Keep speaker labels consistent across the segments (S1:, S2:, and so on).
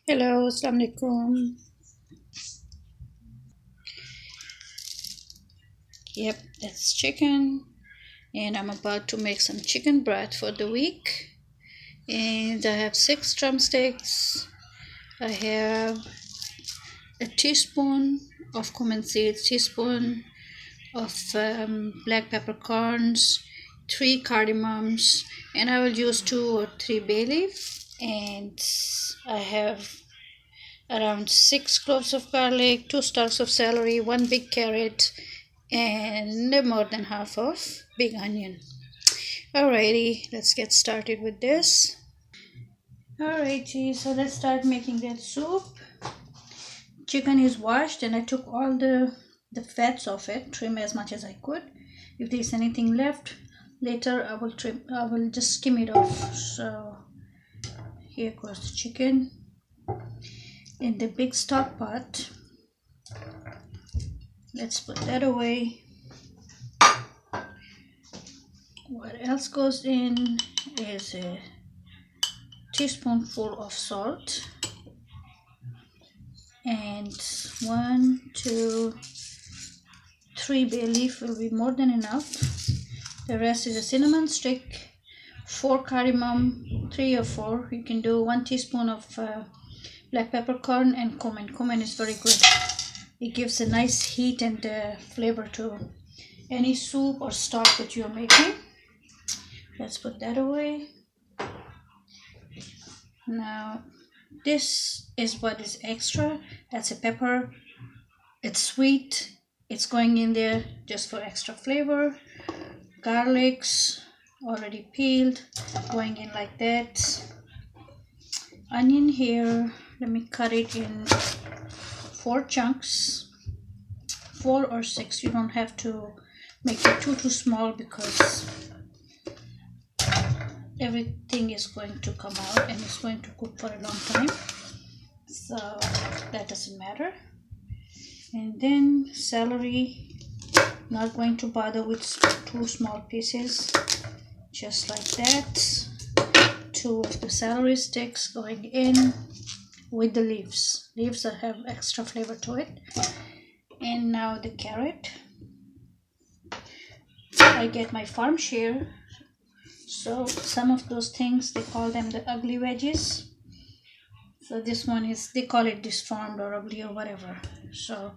S1: Hello, Assalamu alaikum. Yep, that's chicken, and I'm about to make some chicken broth for the week. And I have 6 drumsticks. I have a teaspoon of cumin seeds, teaspoon of black peppercorns, 3 cardamoms, and I will use 2 or 3 bay leaf. And I have around 6 cloves of garlic, 2 stalks of celery, 1 big carrot, and more than half of big onion. Alrighty, let's get started with this. Alrighty, so let's start making that soup. Chicken is washed and I took all the fats off it, trim as much as I could. If there's anything left, later I will just skim it off. So here goes the chicken in the big stock pot. Let's put that away. What else goes in is a teaspoonful of salt and 1, 2, 3 bay leaf will be more than enough. The rest is a cinnamon stick, 4 cardamom, 3 or 4. You can do 1 teaspoon of black peppercorn and cumin. Cumin is very good. It gives a nice heat and flavor to any soup or stock that you're making. Let's put that away. Now this is what is extra. That's a pepper. It's sweet. It's going in there just for extra flavor. Garlics already peeled, going in like that. Onion here, let me cut it in 4 chunks, 4 or 6. You don't have to make it too small because everything is going to come out and it's going to cook for a long time, so that doesn't matter. And then celery, not going to bother with 2 small pieces, just like that. 2 of the celery sticks going in with the leaves that have extra flavor to it. And now the carrot. I get my farm share, so some of those things they call them the ugly veggies. So this one is, they call it disformed or ugly or whatever. So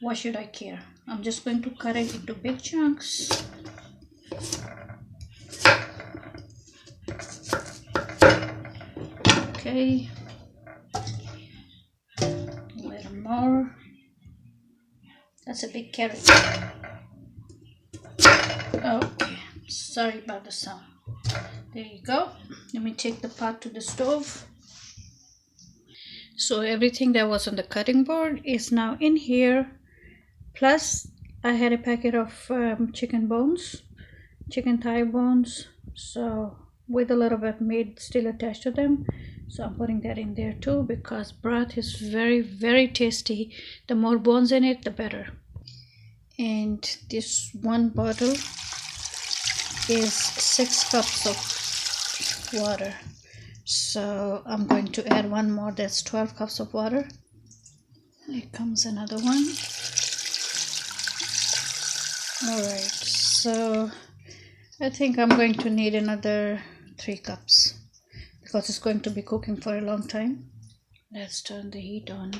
S1: why should I care? I'm just going to cut it into big chunks. Okay. A little more. That's a big carrot. Okay. Sorry about the sound. There you go. Let me take the pot to the stove. So everything that was on the cutting board is now in here. Plus, I had a packet of chicken thigh bones. So with a little bit meat still attached to them. So I'm putting that in there too because broth is very tasty. The more bones in it, the better. And this one bottle is 6 cups of water. So I'm going to add one more. That's 12 cups of water. Here comes another one. Alright, so I think I'm going to need another 3 cups because it's going to be cooking for a long time. Let's turn the heat on.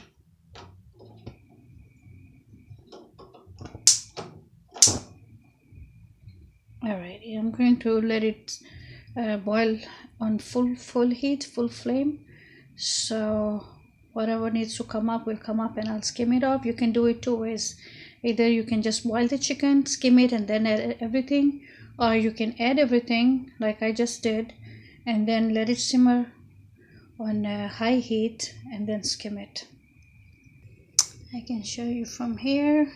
S1: Alright, I'm going to let it boil on full heat, full flame. So whatever needs to come up will come up and I'll skim it off. You can do it 2 ways. Either you can just boil the chicken, skim it, and then add everything, or you can add everything like I just did and then let it simmer on high heat and then skim it. I can show you from here.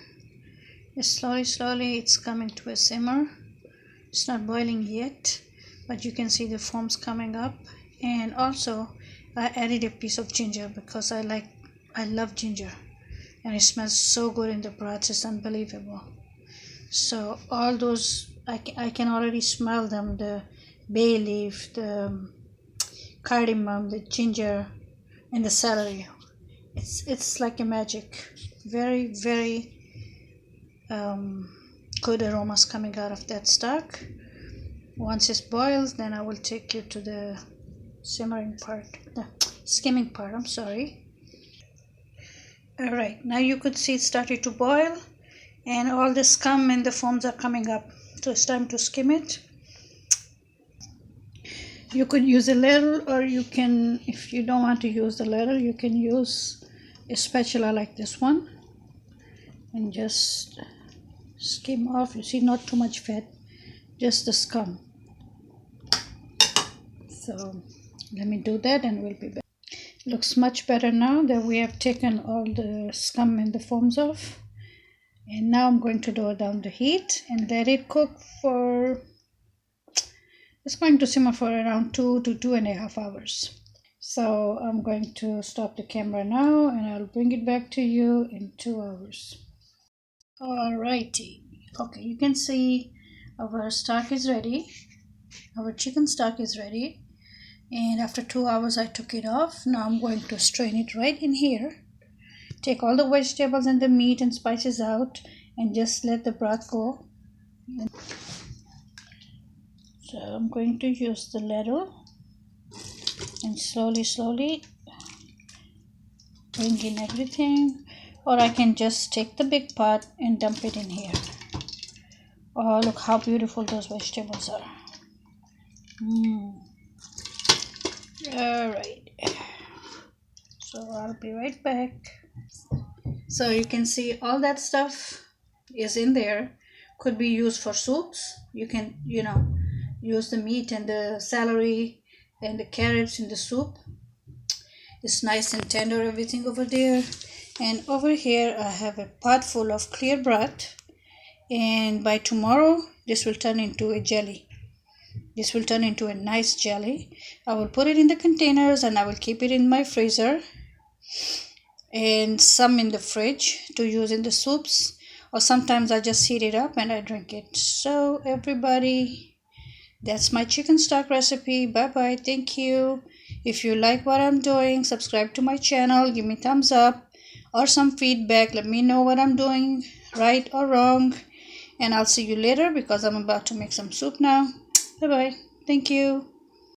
S1: Slowly it's coming to a simmer. It's not boiling yet, but you can see the foams coming up. And also I added a piece of ginger because I love ginger and it smells so good in the broth. It's unbelievable. So all those I can already smell them, the bay leaf, the cardamom, the ginger, and the celery. It's like a magic. Very, very good aromas coming out of that stock. Once it boils, then I will take you to the simmering part, the skimming part, I'm sorry. Alright, now you could see it started to boil and all the scum and the foams are coming up. So it's time to skim it. You could use a ladle, or you can, if you don't want to use the ladle, you can use a spatula like this one and just skim off. You see, not too much fat, just the scum. So let me do that and we'll be back. Looks much better now that we have taken all the scum and the foams off. And now I'm going to lower down the heat and let it cook for, it's going to simmer for around 2 to 2.5 hours. So I'm going to stop the camera now and I'll bring it back to you in 2 hours. Alrighty, okay, you can see our stock is ready. Our chicken stock is ready. And after 2 hours I took it off. Now I'm going to strain it right in here. Take all the vegetables and the meat and spices out and just let the broth go. So I'm going to use the ladle and slowly bring in everything, or I can just take the big pot and dump it in here. Oh, look how beautiful those vegetables are. Alright, so I'll be right back. So you can see all that stuff is in there. Could be used for soups. You can, use the meat and the celery and the carrots in the soup. It's nice and tender, everything over there. And over here I have a pot full of clear broth, and by tomorrow this will turn into a jelly. This will turn into a nice jelly. I will put it in the containers and I will keep it in my freezer and some in the fridge to use in the soups, or sometimes I just heat it up and I drink it. So everybody, that's my chicken stock recipe. Bye bye. Thank you. If you like what I'm doing, subscribe to my channel, give me thumbs up or some feedback. Let me know what I'm doing right or wrong, and I'll see you later because I'm about to make some soup now. Bye bye. Thank you.